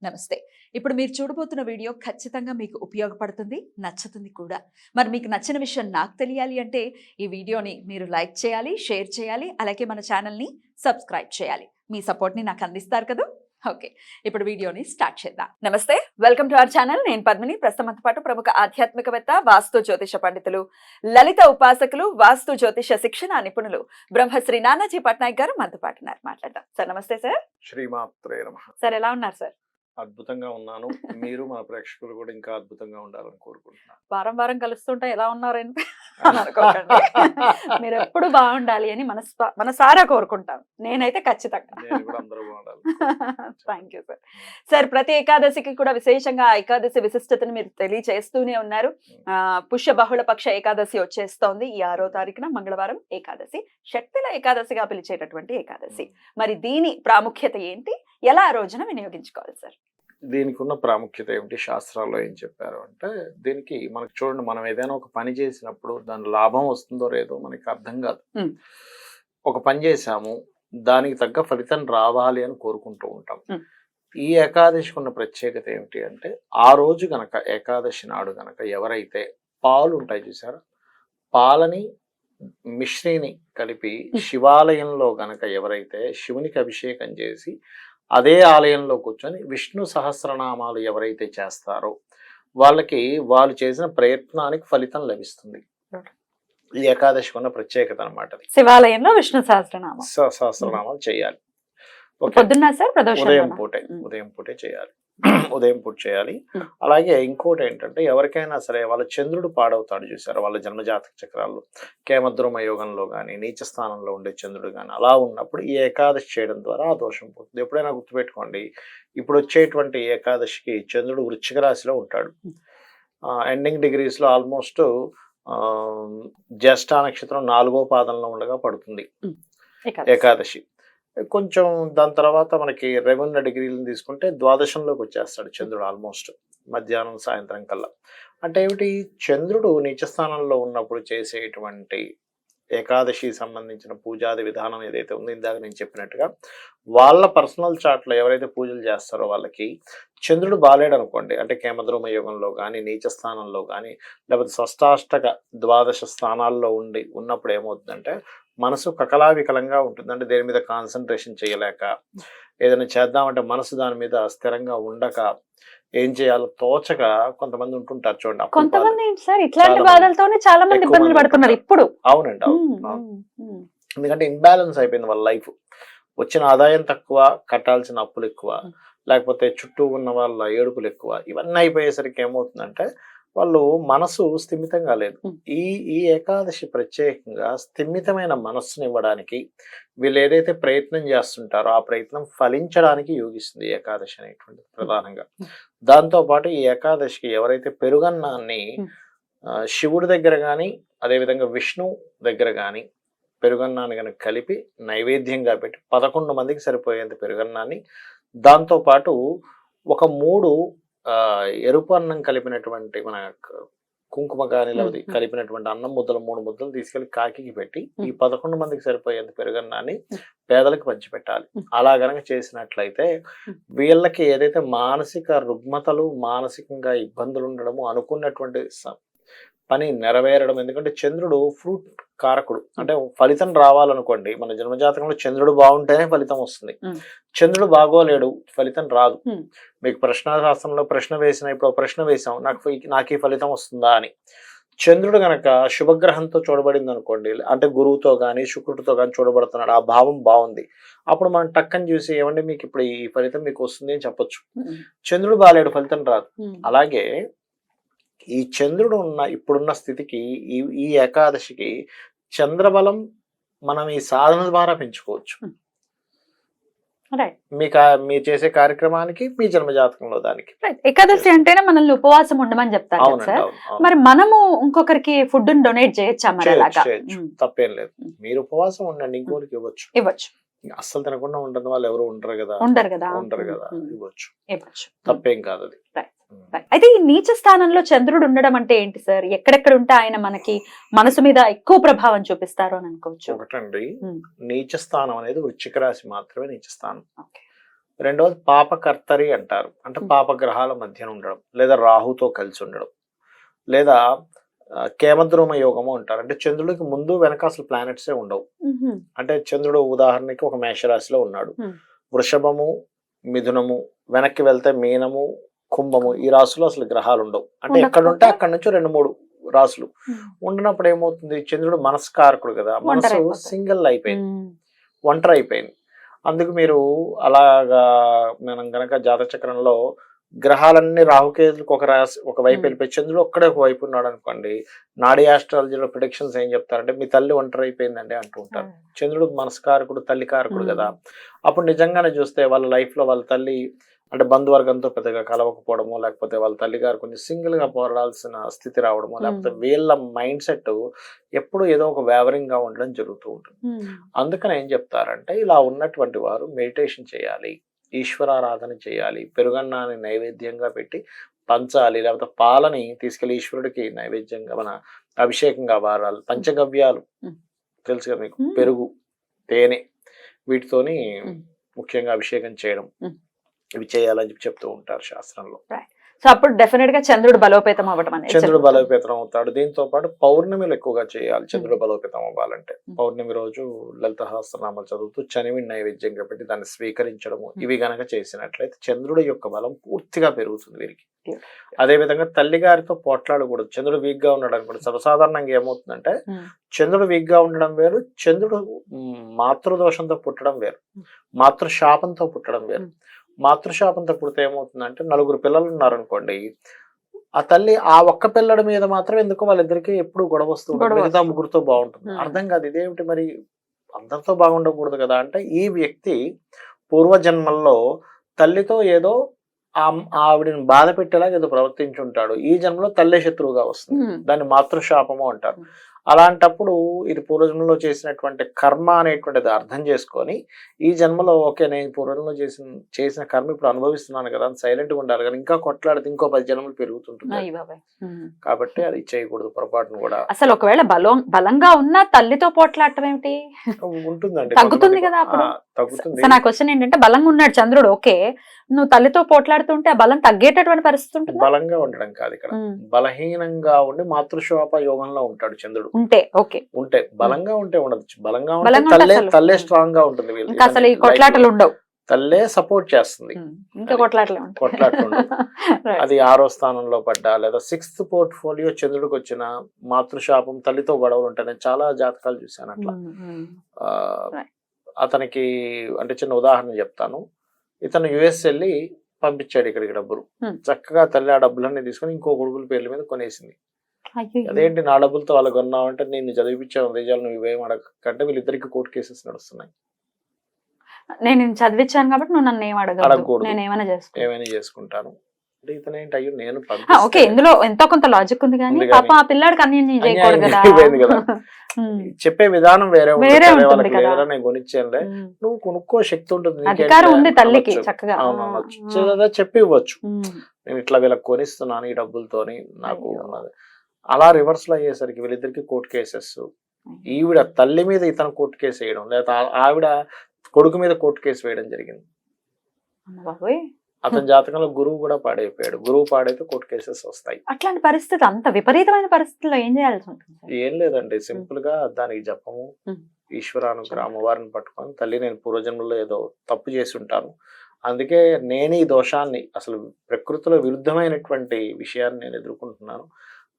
నమస్తే. ఇప్పుడు మీరు చూడబోతున్న వీడియో ఖచ్చితంగా మీకు ఉపయోగపడుతుంది, నచ్చుతుంది కూడా. మరి మీకు నచ్చిన విషయం నాకు తెలియాలి అంటే ఈ వీడియోని మీరు లైక్ చేయాలి, షేర్ చేయాలి, అలాగే మన ఛానల్‌ని సబ్స్క్రైబ్ చేయాలి. మీ సపోర్ట్‌ని నాకు అందిస్తారు కదా! ఓకే. ఇప్పుడు వీడియోని స్టార్ట్ చేద్దాం. నమస్తే. Welcome to our channel. నేను పద్మిని. ప్రస్తుతంతో పాటు ప్రముఖ ఆధ్యాత్మికవేత్త, వాస్తు జ్యోతిష పండితులు, లలిత ఉపాసకులు, వాస్తు జ్యోతిష శిక్షణ నిపుణులు బ్రహ్మశ్రీ నానాజీ పట్నాయక్ గారు మనతో పాటు ఉన్నారు. మాట్లాడదాం. సార్ నమస్తే సార్. శ్రీమాత్రే నమః. సార్ ఎలా ఉన్నారు సార్? అద్భుతంగా ఉన్నాను. మీరు మన ప్రేక్షకులు కూడా ఇంకా అద్భుతంగా ఉండాలని కోరుకుంటున్నాను. వారం వారం కలుస్తుంటే ఎలా ఉన్నారని అనుకోకండి. మీరు ఎప్పుడు బాగుండాలి అని మనసారా కోరుకుంటాను. నేనైతే ఖచ్చితంగా. నేను కూడా అందరూ బాగుండాలి. Thank you sir. సార్ ప్రతి ఏకాదశికి కూడా విశేషంగా ఏకాదశి విశిష్టతను మీరు తెలియచేస్తూనే ఉన్నారు. పుష్య బహుళ పక్ష ఏకాదశి వచ్చేస్తోంది. ఈ 6వ తారీఖున మంగళవారం ఏకాదశి, షట్టిల ఏకాదశిగా పిలిచేటటువంటి ఏకాదశి. మరి దీని ప్రాముఖ్యత ఏంటి, ఎలా ఆ రోజున వినియోగించుకోవాలి సార్? దీనికి ఉన్న ప్రాముఖ్యత ఏమిటి, శాస్త్రాల్లో ఏం చెప్పారు అంటే, దీనికి మనకు చూడండి, మనం ఏదైనా ఒక పని చేసినప్పుడు దాని లాభం వస్తుందో లేదో మనకి అర్థం కాదు. ఒక పని చేసాము, దానికి తగ్గ ఫలితం రావాలి అని కోరుకుంటూ ఉంటాం. ఈ ఏకాదశికి ఉన్న ప్రత్యేకత ఏమిటి అంటే, ఆ రోజు గనక ఏకాదశి నాడు గనక ఎవరైతే పాలు ఉంటాయి చూసారా, పాలని మిశ్రీని కలిపి శివాలయంలో గనక ఎవరైతే శివునికి అభిషేకం చేసి అదే ఆలయంలో కూర్చొని విష్ణు సహస్రనామాలు ఎవరైతే చేస్తారో వాళ్ళకి వాళ్ళు చేసిన ప్రయత్నానికి ఫలితం లభిస్తుంది. ఈ ఏకాదశికి ఉన్న ప్రత్యేకత అనమాట. శివాలయంలో విష్ణు సహస్రనామాలు చేయాలి. ఉదయం పూటే చేయాలి. ఉదయం పూట చేయాలి. అలాగే ఇంకోటి ఏంటంటే, ఎవరికైనా సరే వాళ్ళ చంద్రుడు పాడవుతాడు చూసారు, వాళ్ళ జన్మజాతక చక్రాల్లో కేమద్రుమ యోగంలో కానీ నీచ స్థానంలో ఉండే చంద్రుడు కానీ అలా ఉన్నప్పుడు ఈ ఏకాదశి చేయడం ద్వారా ఆ దోషం పోతుంది. ఎప్పుడైనా గుర్తుపెట్టుకోండి, ఇప్పుడు వచ్చేటువంటి ఏకాదశికి చంద్రుడు వృశ్చిక రాశిలో ఉంటాడు. ఎండింగ్ డిగ్రీస్లో ఆల్మోస్ట్ జ్యేష్ఠ నక్షత్రం 4వ పాదంలో ఉండగా పడుతుంది ఏకాదశి. కొంచెం దాని తర్వాత మనకి 2 డిగ్రీలను తీసుకుంటే ద్వాదశంలోకి వచ్చేస్తాడు చంద్రుడు ఆల్మోస్ట్ మధ్యాహ్నం సాయంత్రం కల్లా. అంటే ఏమిటి, చంద్రుడు నీచస్థానంలో ఉన్నప్పుడు చేసేటువంటి ఏకాదశి సంబంధించిన పూజాది విధానం ఏదైతే ఉందో, ఇందాక నేను చెప్పినట్టుగా వాళ్ళ పర్సనల్ చార్ట్లో ఎవరైతే పూజలు చేస్తారో వాళ్ళకి చంద్రుడు బాలేడు అనుకోండి, అంటే కేమద్రుమ యోగంలో కానీ నీచ స్థానంలో కానీ లేకపోతే షష్టాష్టక ద్వాదశ స్థానాల్లో ఉన్నప్పుడు ఏమవుతుందంటే మనసు కకలావికలంగా ఉంటుంది. అంటే దేని మీద కాన్సన్ట్రేషన్ చేయలేక, ఏదైనా చేద్దామంటే మనసు దాని మీద స్థిరంగా ఉండక, ఏం చేయాలో తోచక కొంతమంది ఉంటుంటారు చూడండి. అవునండి, అవును. ఎందుకంటే ఇంబ్యాలెన్స్ అయిపోయింది వాళ్ళ లైఫ్. వచ్చిన ఆదాయం తక్కువ, కట్టాల్సిన అప్పులు ఎక్కువ, లేకపోతే చుట్టూ ఉన్న వాళ్ళ ఏడుపులు ఎక్కువ. ఇవన్నీ అయిపోయేసరికి ఏమవుతుందంటే వాళ్ళు మనసు స్థిమితంగా లేదు. ఈ ఏకాదశి ప్రత్యేకంగా స్థిమితమైన మనస్సుని ఇవ్వడానికి, వీళ్ళు ఏదైతే ప్రయత్నం చేస్తుంటారో ఆ ప్రయత్నం ఫలించడానికి యోగిస్తుంది ఏకాదశి అనేటువంటి ప్రధానంగా. దాంతో పాటు ఈ ఏకాదశికి ఎవరైతే పెరుగన్నాన్ని శివుడి దగ్గర కానీ అదేవిధంగా విష్ణు దగ్గర కానీ పెరుగన్నాన్ని కనుక కలిపి నైవేద్యంగా పెట్టి 11 మందికి సరిపోయేంత పెరుగన్నాన్ని, దాంతో పాటు ఒక 3 ఎరుపు అన్నం కలిపినటువంటి మన కుంకుమ కానీ లేకపోతే కలిపినటువంటి అన్నం ముద్దలు 3 ముద్దలు తీసుకెళ్లి కాకికి పెట్టి ఈ 11 మందికి సరిపోయేంత పెరుగన్నాన్ని పేదలకు పంచిపెట్టాలి. అలా గనక చేసినట్లయితే వీళ్ళకి ఏదైతే మానసిక రుగ్మతలు, మానసికంగా ఇబ్బందులు ఉండడము, అనుకున్నటువంటి పని నెరవేరడం. ఎందుకంటే చంద్రుడు ఫ్రూట్ కారకుడు. అంటే ఫలితం రావాలనుకోండి, మన జన్మజాతకంలో చంద్రుడు బాగుంటేనే ఫలితం వస్తుంది. చంద్రుడు బాగోలేడు, ఫలితం రాదు. మీకు ప్రశ్నాశాస్త్రంలో ప్రశ్న వేసిన, ఇప్పుడు ప్రశ్న వేసాం, నాకు ఈ ఫలితం వస్తుందా అని. చంద్రుడు గనక శుభగ్రహంతో చూడబడింది అనుకోండి, అంటే గురువుతో కానీ శుక్రుడితో కానీ చూడబడుతున్నాడు, ఆ భావం బాగుంది, అప్పుడు మనం టక్కని చూసి ఏమంటే మీకు ఇప్పుడు ఈ ఫలితం మీకు వస్తుంది అని చెప్పొచ్చు. చంద్రుడు బాలేడు, ఫలితం రాదు. అలాగే ఈ చంద్రుడు ఇప్పుడున్న స్థితికి ఈ ఏకాదశికి చంద్రబలం మనం ఈ సాధన ద్వారా పెంచుకోవచ్చు. మీరు చేసే కార్యక్రమానికి, మీ జన్మజాతకంలో దానికి. ఏకాదశి అంటేనే మనల్ని ఉపవాసం ఉండమని చెప్తారు సార్. మరి మనము ఇంకొకరికి ఫుడ్ డొనేట్ చేయొచ్చా? తప్పేం లేదు, మీరు ఉపవాసం ఉండండి, ఇంకోరికి ఇవ్వచ్చు. అస్సలు తినకుండా ఉండడం వాళ్ళు ఎవరు ఉండరు కదా, ఇవ్వచ్చు, తప్పేం కాదు అది. అయితే ఈ నీచ స్థానంలో చంద్రుడు ఉండడం అంటే ఏంటి సార్? ఎక్కడెక్కడ ఉంటే ఆయన మనకి మనసు మీద ఎక్కువ ప్రభావం చూపిస్తారు అని అనుకోవచ్చు? ఒకటండి, నీచ స్థానం అనేది వృశ్చిక రాశి మాత్రమే నీచ స్థానం. రెండవది పాపకర్తరి అంటారు, అంటే పాపగ్రహాల మధ్యన ఉండడం, లేదా రాహుతో కలిసి ఉండడం, లేదా కేమద్రోమ యోగము అంటారు. అంటే చంద్రుడికి ముందు వెనక అసలు ప్లానెట్సే ఉండవు. అంటే చంద్రుడు ఉదాహరణకి ఒక మేషరాశిలో ఉన్నాడు, వృషభము, మిథునము, వెనక్కి వెళ్తే మీనము, కుంభము, ఈ రాశులు అసలు గ్రహాలు ఉండవు. అంటే ఎక్కడ ఉంటే అక్కడ నుంచి 2-3 రాశులు ఉండినప్పుడు ఏమవుతుంది, చంద్రుడు మనస్కారకుడు కదా, మనసు సింగిల్ అయిపోయింది, ఒంటరి అయిపోయింది. అందుకు మీరు అలాగా మనం గనక జాతక చక్రంలో గ్రహాలన్నీ రాహుకేతులకు ఒక వైపు వెళ్ళిపోయి చంద్రుడు ఒక్కడే ఒక వైపు ఉన్నాడు అనుకోండి, నాడీ ఆస్ట్రాలజీలో ప్రిడిక్షన్స్ ఏం చెప్తారంటే మీ తల్లి ఒంటరి అయిపోయిందండి అంటూ ఉంటారు. చంద్రుడు మనస్కారకుడు, తల్లి కారకుడు కదా. అప్పుడు నిజంగానే చూస్తే వాళ్ళ లైఫ్ లో వాళ్ళ తల్లి అంటే బంధువర్గంతో పెద్దగా కలవకపోవడము, లేకపోతే వాళ్ళ తల్లి గారు కొంచెం సింగిల్ గా పోరాడాల్సిన స్థితి రావడము, లేకపోతే వీళ్ళ మైండ్ సెట్ ఎప్పుడు ఏదో ఒక వేవరింగ్ గా ఉండడం జరుగుతూ ఉంటుంది. అందుకని ఏం చెప్తారంటే ఇలా ఉన్నటువంటి వారు మెడిటేషన్ చేయాలి, ఈశ్వరారాధన చేయాలి, పెరుగన్నాన్ని నైవేద్యంగా పెట్టి పంచాలి, లేకపోతే పాలని తీసుకెళ్లి ఈశ్వరుడికి నైవేద్యంగా మన అభిషేకంగా వారాలి. పంచగవ్యాలు తెలుసు కదా మీకు, పెరుగు, తేనె, వీటితోని ముఖ్యంగా అభిషేకం చేయడం, ఇవి చేయాలని చెప్పి చెప్తూ ఉంటారు శాస్త్రంలో. సో అప్పుడు డెఫినెట్ గా చంద్రుడు బలోపేతం అవ్వడం అనేది, చంద్రుడు బలోపేతం అవుతాడు. దీంతో పాటు పౌర్ణమిలు ఎక్కువగా చేయాలి చంద్రుడు బలోపేతం అవ్వాలంటే. పౌర్ణమి రోజు లలిత సహస్రనామాలు చదువుతూ చనివిని నైవేద్యంగా పెట్టి దాన్ని స్వీకరించడము, ఇవి గనక చేసినట్లయితే చంద్రుడి యొక్క బలం పూర్తిగా పెరుగుతుంది వీరికి. అదే విధంగా తల్లి గారితో పోట్లాడకూడదు. చంద్రుడు వీక్ గా ఉన్నాడు అనుకోండి, సర్వసాధారణంగా ఏమవుతుందంటే చంద్రుడు వీక్ గా ఉండడం వేరు, చంద్రుడు మాతృదోషంతో పుట్టడం వేరు, మాతృశాపంతో పుట్టడం వేరు. మాతృశాపంతో పుడితే ఏమవుతుందంటే 4 పిల్లలు ఉన్నారనుకోండి, ఆ తల్లి ఆ ఒక్క పిల్లడి మీద మాత్రం ఎందుకో వాళ్ళిద్దరికి ఎప్పుడు గొడవ వస్తుంది, మిగతా ముగ్గురుతో బాగుంటుంది. అర్థం కాదు ఇదేమిటి మరి అందరితో బాగుండకూడదు కదా అంటే, ఈ వ్యక్తి పూర్వజన్మల్లో తల్లితో ఏదో ఆవిడని బాధ పెట్టేలాగా ఏదో ప్రవర్తించుంటాడు, ఈ జన్మలో తల్లే శత్రువుగా వస్తుంది, దాన్ని మాతృశాపము అంటారు. అలాంటప్పుడు ఇది పూర్వజన్మలో చేసినటువంటి కర్మ అనేటువంటిది అర్థం చేసుకొని ఈ జన్మలో ఓకే నేను పూర్వజన్మలో చేసిన కర్మ ఇప్పుడు అనుభవిస్తున్నాను కదా అని సైలెంట్ గా ఉండాలి, కానీ ఇంకా కొట్లాడితే ఇంకో 10 జన్మలు పెరుగుతుంటుంది. కాబట్టి అది చేయకూడదు పొరపాటును కూడా. అసలు ఒకవేళ బలంగా ఉన్నా తల్లితో పోట్లాడటం ఏమిటి ఉంటుందండి, తగ్గుతుంది కదా అప్పుడు. తగ్గుతుంది. నా క్వశ్చన్ ఏంటంటే బలంగా ఉన్నాడు చంద్రుడు, ఓకే, నువ్వు తల్లితో పోట్లాడుతుంటే ఆ బలం తగ్గేటటువంటి పరిస్థితి ఉంటుంది. బలంగా ఉండడం కాదు ఇక్కడ, బలహీనంగా ఉండి మాతృశాప యోగంలో ఉంటాడు చంద్రుడు. ఉంటే ఓకే, ఉంటే బలంగా ఉంటే ఉండదు, బలంగా ఉంటే తల్లే స్ట్రాంగ్ గా ఉంటుంది, అసలు ఈ కొట్లాటలు ఉండవు, తల్లే సపోర్ట్ చేస్తుంది, ఇంకా కొట్లాటలు అది 6వ స్థానంలో పడ్డా లేదా 6th పోర్ట్ఫోలియో చంద్రుడికి వచ్చిన మాతృశాపం, తల్లితో గొడవలు ఉంటాయి. నేను చాలా జాతకాలు చూశాను అట్లా. అతనికి అంటే చిన్న ఉదాహరణ చెప్తాను. ఇతను యుఎస్ వెళ్ళి పంపించాడు ఇక్కడికి డబ్బులు, చక్కగా తల్లి ఆ డబ్బులన్నీ తీసుకుని ఇంకో కొడుకుల పేర్ల మీద కొనేసింది. అదేంటి నా డబ్బులతో వాళ్ళు కొన్నావు అంటే, నేను చదివించాను నిజాలు, నువ్వు ఇవేం అడగకంటే వీళ్ళిద్దరికి కోర్టు కేసెస్ నడుస్తున్నాయి. నేను చదివించాను కాబట్టి నువ్వు నన్ను ఏం అడగకూడదు, నేను ఏమైనా చేసుకుంటాను అంటే ఇతను ఏంటి, అయ్యో నేను ఓకే, ఇందులో ఎంతో కొంత లాజిక్ ఉంది కానీ పాప ఆ పిల్లాడికి అన్యాయం చేయకూడదు కదా. చెప్పే విధానం వేరే ఉంటుంది కదా, నేను కొనిచ్చానులే, నువ్వు కొనుక్కో, శక్తి ఉంటుంది, అధికారం ఉంది తల్లికి, చక్కగా చెప్పి ఇవ్వచ్చు, నేను ఇట్లా వీళ్ళకి కొనిస్తున్నాను ఈ డబ్బులతోని నాకు ఉన్నది. అలా రివర్స్ లో అయ్యేసరికి వీళ్ళిద్దరికి కోర్టు కేసెస్, ఈవిడ తల్లి మీద ఇతను కోర్టు కేసు వేయడం, లేదా ఆవిడ కొడుకు మీద కోర్టు కేసు వేయడం జరిగింది. అతని జాతకంలో గురువు కూడా పాడైపోయాడు, గురువు పాడైతే కోర్టు కేసెస్ వస్తాయి. అట్లాంటి పరిస్థితి, అంత విపరీతమైన పరిస్థితుల్లో ఏం చేయాల్సి ఉంటుంది? ఏం లేదండి, సింపుల్ గా దానికి జపము, ఈశ్వరానుగ్రహం, అమ్మవారిని పట్టుకొని తల్లి నేను పూర్వజన్మలో ఏదో తప్పు చేసి ఉంటాను, అందుకే నేను ఈ దోషాన్ని, అసలు ప్రకృతిలో విరుద్ధమైనటువంటి విషయాన్ని నేను ఎదుర్కొంటున్నాను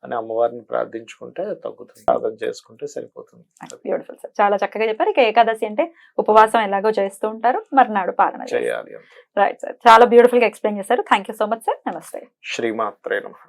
అని అమ్మవారిని ప్రార్థించుకుంటే తగ్గుతుంది, ప్రార్థన చేసుకుంటే సరిపోతుంది. బ్యూటిఫుల్ సార్, చాలా చక్కగా చెప్పారు. ఇక ఏకాదశి అంటే ఉపవాసం ఎలాగో చేస్తూ ఉంటారు, మర్నాడు పాలన చేయాలి. రైట్ సార్, చాలా బ్యూటిఫుల్ గా ఎక్స్ప్లెయిన్ చేశారు. Thank you so much sir. నమస్తే. శ్రీమాత్రే నమః.